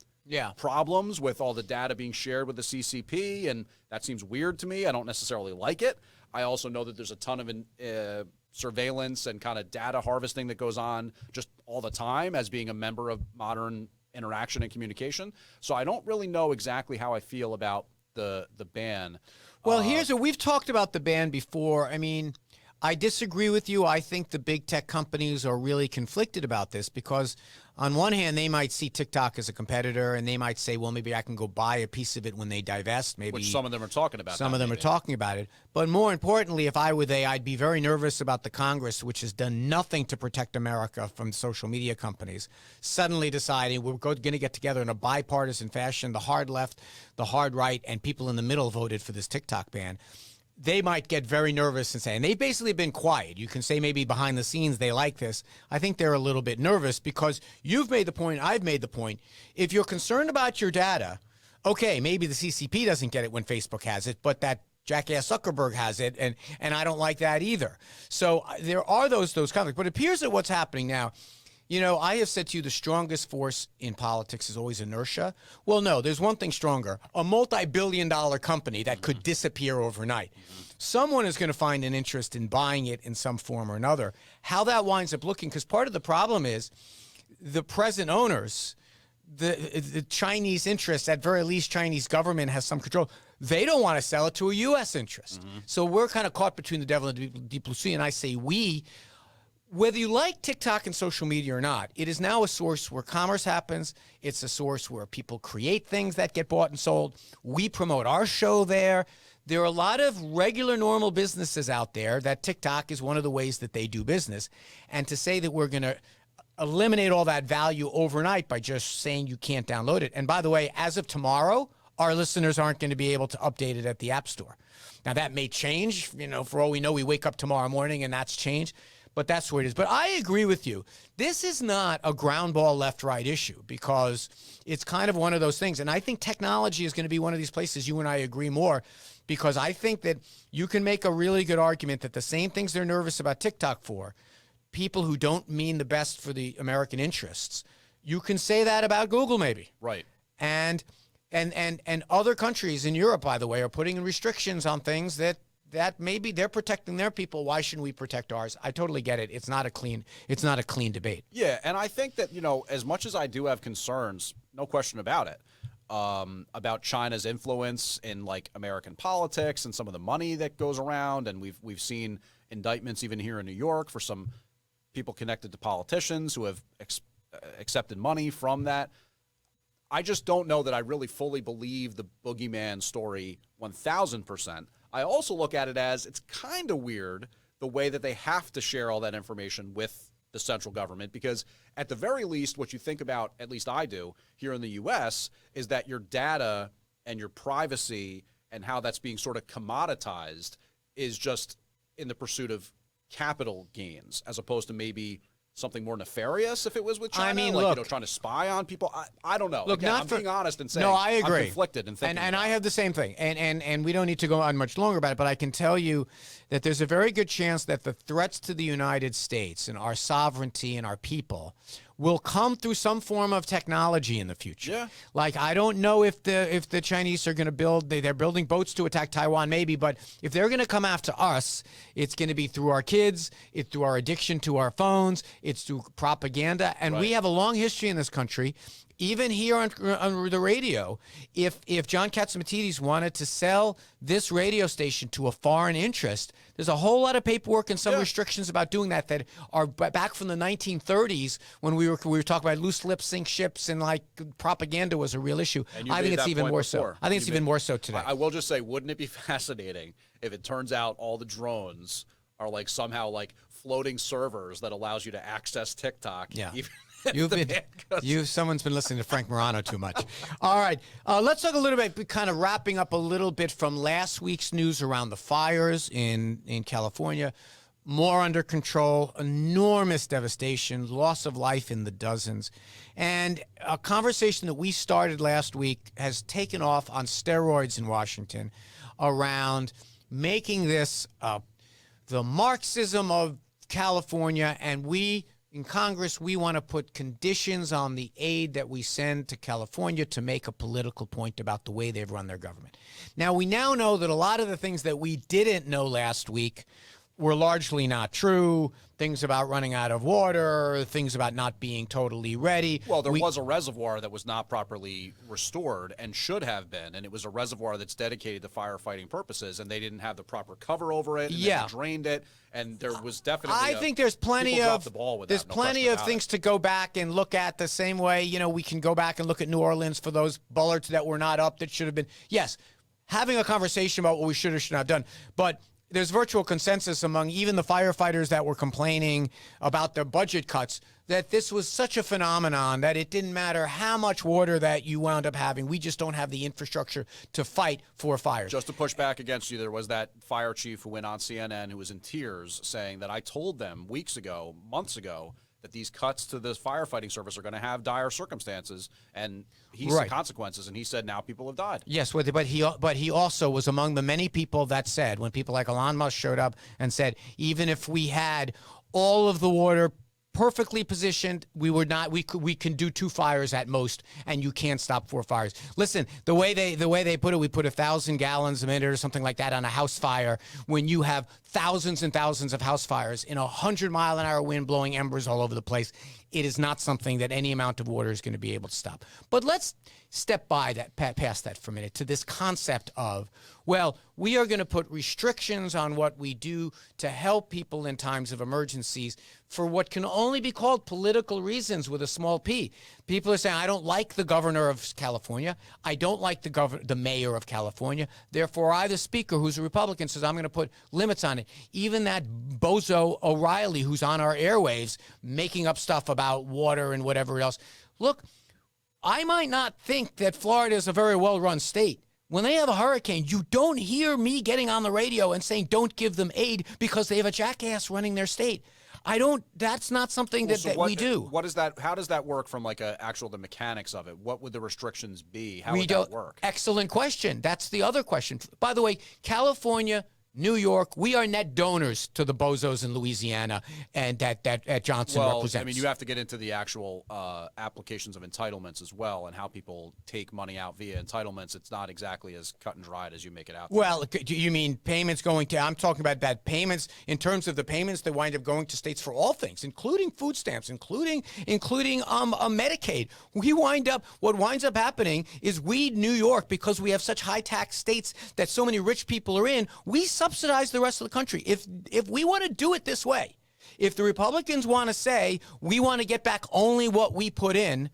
problems with all the data being shared with the CCP, and that seems weird to me. I don't necessarily like it. I also know that there's a ton of surveillance and kind of data harvesting that goes on just all the time as being a member of modern interaction and communication. So I don't really know exactly how I feel about the ban. Well, we've talked about the ban before. I mean, I disagree with you. I think the big tech companies are really conflicted about this because on one hand, they might see TikTok as a competitor and they might say, well, maybe I can go buy a piece of it when they divest. Maybe which some of them are talking about. Some of them are talking about it. But more importantly, if I were they, I'd be very nervous about the Congress, which has done nothing to protect America from social media companies, suddenly deciding we're going to get together in a bipartisan fashion. The hard left, the hard right, and people in the middle voted for this TikTok ban. They might get very nervous and say, and they've basically been quiet. You can say maybe behind the scenes they like this. I think they're a little bit nervous because you've made the point, I've made the point. If you're concerned about your data, okay, maybe the CCP doesn't get it when Facebook has it, but that jackass Zuckerberg has it, and I don't like that either. So there are those conflicts. But it appears that what's happening now, you know, I have said to you the strongest force in politics is always inertia. Well, no, there's one thing stronger. A multi-billion-dollar company that could disappear overnight. Someone is going to find an interest in buying it in some form or another. How that winds up looking, because part of the problem is the present owners, the Chinese interests, at very least Chinese government has some control. They don't want to sell it to a U.S. interest. So we're kind of caught between the devil and the deep blue sea, and I say we. Whether you like TikTok and social media or not, it is now a source where commerce happens. It's a source where people create things that get bought and sold. We promote our show there. There are a lot of regular, normal businesses out there that TikTok is one of the ways that they do business. And to say that we're going to eliminate all that value overnight by just saying you can't download it. And by the way, as of tomorrow, our listeners aren't going to be able to update it at the App Store. Now, that may change. You know, for all we know, we wake up tomorrow morning and that's changed. But that's where it is. But I agree with you. This is not a ground ball left-right issue because it's kind of one of those things. And I think technology is going to be one of these places you and I agree more because I think that you can make a really good argument that the same things they're nervous about TikTok for, people who don't mean the best for the American interests, you can say that about Google maybe. Right. And other countries in Europe, by the way, are putting restrictions on things that maybe they're protecting their people. Why shouldn't we protect ours? I totally get it. It's not a clean debate. Yeah, and I think that, you know, as much as I do have concerns, no question about it, about China's influence in like American politics and some of the money that goes around, and we've seen indictments even here in New York for some people connected to politicians who have accepted money from that. I just don't know that I really fully believe the boogeyman story 1,000%. I also look at it as it's kind of weird the way that they have to share all that information with the central government because at the very least what you think about, at least I do, here in the U.S., is that your data and your privacy and how that's being sort of commoditized is just in the pursuit of capital gains as opposed to maybe something more nefarious if it was with China, I mean, like, look, you know, trying to spy on people. I don't know. Look, again, not I'm for, being honest and saying no, I agree. I'm conflicted and thinking and I have the same thing. And we don't need to go on much longer about it, but I can tell you that there's a very good chance that the threats to the United States and our sovereignty and our people will come through some form of technology in the future. Yeah. Like, I don't know if the Chinese are going to build, they're building boats to attack Taiwan maybe, but if they're going to come after us, it's going to be through our kids, it's through our addiction to our phones, it's through propaganda. And we have a long history in this country even here on the radio, if John Catsimatidis wanted to sell this radio station to a foreign interest, there's a whole lot of paperwork and some restrictions about doing that are back from the 1930s when we were talking about loose lips sink ships and like propaganda was a real issue. I think it's even more so. I think it's even more so today. I will just say, wouldn't it be fascinating if it turns out all the drones are like somehow like floating servers that allows you to access TikTok? Yeah. Someone's been listening to Frank Morano too much. All right, let's talk a little bit, kind of wrapping up a little bit from last week's news around the fires in California. More under control, enormous devastation, loss of life in the dozens. And a conversation that we started last week has taken off on steroids in Washington around making this the Marxism of California, and we in Congress, we want to put conditions on the aid that we send to California to make a political point about the way they've run their government. Now, we now know that a lot of the things that we didn't know last week were largely not true. Things about running out of water, things about not being totally ready. Well, there was a reservoir that was not properly restored and should have been, and it was a reservoir that's dedicated to firefighting purposes, and they didn't have the proper cover over it, and they drained it, and there was definitely I think there's plenty of things to go back and look at the same way, we can go back and look at New Orleans for those bullards that were not up that should have been. Yes, having a conversation about what we should or should not have done, but there's virtual consensus among even the firefighters that were complaining about their budget cuts that this was such a phenomenon that it didn't matter how much water that you wound up having. We just don't have the infrastructure to fight for fires. Just to push back against you, there was that fire chief who went on CNN who was in tears saying that I told them weeks ago, months ago, that these cuts to the firefighting service are going to have dire circumstances, and he's the consequences. And he said now people have died. Yes, but he also was among the many people that said, when people like Elon Musk showed up and said, even if we had all of the water perfectly positioned, we can do 2 fires at most, and you can't stop 4 fires. Listen, the way they put it, we put 1,000 gallons a minute or something like that on a house fire. When you have thousands and thousands of house fires in 100-mile-an-hour wind blowing embers all over the place, it is not something that any amount of water is going to be able to stop. But let's step past that for a minute to this concept of, well, we are going to put restrictions on what we do to help people in times of emergencies for what can only be called political reasons with a small p. People are saying, I don't like the governor of California. I don't like the mayor of California. Therefore, I, the speaker, who's a Republican, says I'm going to put limits on it. Even that bozo O'Reilly, who's on our airwaves, making up stuff about water and whatever else. Look, I might not think that Florida is a very well-run state. When they have a hurricane, you don't hear me getting on the radio and saying don't give them aid because they have a jackass running their state. That's not something that we do. What is that? How does that work from like the mechanics of it? What would the restrictions be? How would that work? Excellent question. That's the other question. By the way, California, New York, we are net donors to the bozos in Louisiana and that Johnson represents. I mean, you have to get into the actual applications of entitlements as well and how people take money out via entitlements. It's not exactly as cut and dried as you make it out. Well, do you mean payments going to – I'm talking about that payments in terms of the payments that wind up going to states for all things, including food stamps, including Medicaid. What winds up happening is we, New York, because we have such high-tax states that so many rich people are in, we subsidize the rest of the country. If we want to do it this way, if the Republicans want to say we want to get back only what we put in,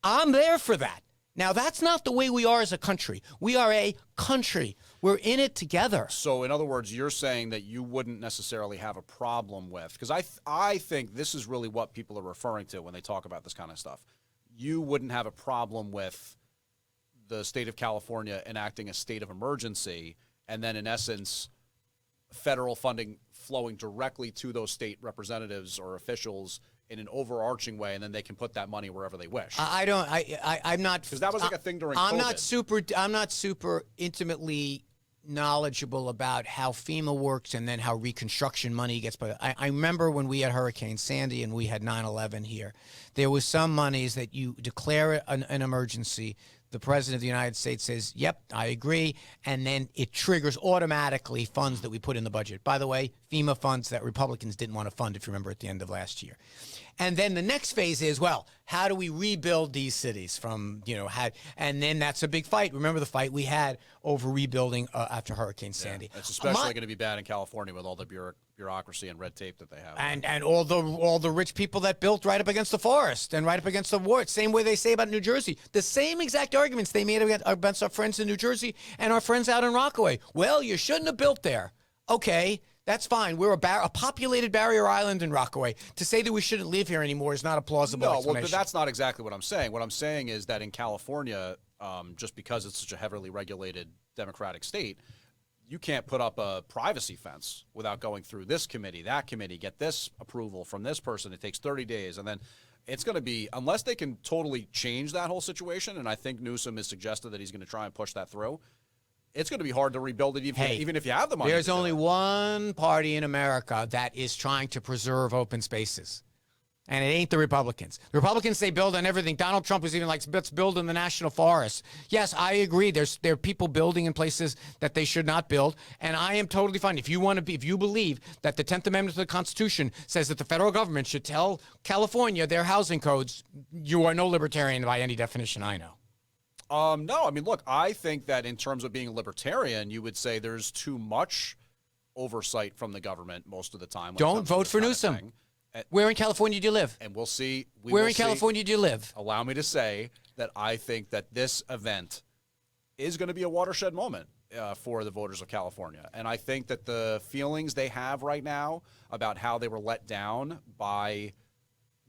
I'm there for that. Now, that's not the way we are as a country. We are a country. We're in it together. So, in other words, you're saying that you wouldn't necessarily have a problem with, because I think this is really what people are referring to when they talk about this kind of stuff. You wouldn't have a problem with the state of California enacting a state of emergency and then, in essence, federal funding flowing directly to those state representatives or officials in an overarching way, and then they can put that money wherever they wish. I'm not, because that was like a thing during COVID. I'm not super intimately knowledgeable about how FEMA works and then how reconstruction money gets put. I remember when we had Hurricane Sandy and we had 9/11 here, there was some monies that you declare an emergency. The President of the United States says, yep, I agree, and then it triggers automatically funds that we put in the budget. By the way, FEMA funds that Republicans didn't want to fund, if you remember, at the end of last year. And then the next phase is, well, how do we rebuild these cities from, and then that's a big fight. Remember the fight we had over rebuilding after Hurricane Sandy. It's especially going to be bad in California with all the bureaucracy and red tape that they have. And all the rich people that built right up against the forest and right up against the woods. Same way they say about New Jersey. The same exact arguments they made against our friends in New Jersey and our friends out in Rockaway. Well, you shouldn't have built there. Okay. That's fine. We're a populated barrier island in Rockaway. To say that we shouldn't live here anymore is not a plausible explanation. Well, that's not exactly what I'm saying. What I'm saying is that in California, just because it's such a heavily regulated democratic state, you can't put up a privacy fence without going through this committee, that committee, get this approval from this person. It takes 30 days. And then it's going to be, unless they can totally change that whole situation, and I think Newsom has suggested that he's going to try and push that through, it's going to be hard to rebuild it even if you have the money. There's only one party in America that is trying to preserve open spaces, and it ain't the Republicans. The Republicans say build on everything. Donald Trump was even like, let's build in the national forest. Yes, I agree. There are people building in places that they should not build, and I am totally fine. If you believe that the 10th Amendment to the Constitution says that the federal government should tell California their housing codes, you are no libertarian by any definition I know. No, I mean, look, I think that in terms of being a libertarian, you would say there's too much oversight from the government most of the time. Don't vote for Newsom. Where in California do you live? And we'll see. Where in California do you live? Allow me to say that I think that this event is going to be a watershed moment for the voters of California. And I think that the feelings they have right now about how they were let down by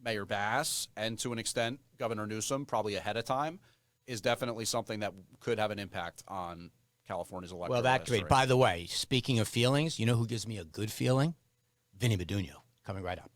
Mayor Bass and to an extent Governor Newsom probably ahead of time is definitely something that could have an impact on California's electoral Well, that's history. great. By the way, speaking of feelings, you know who gives me a good feeling? Vinny Badunho, coming right up.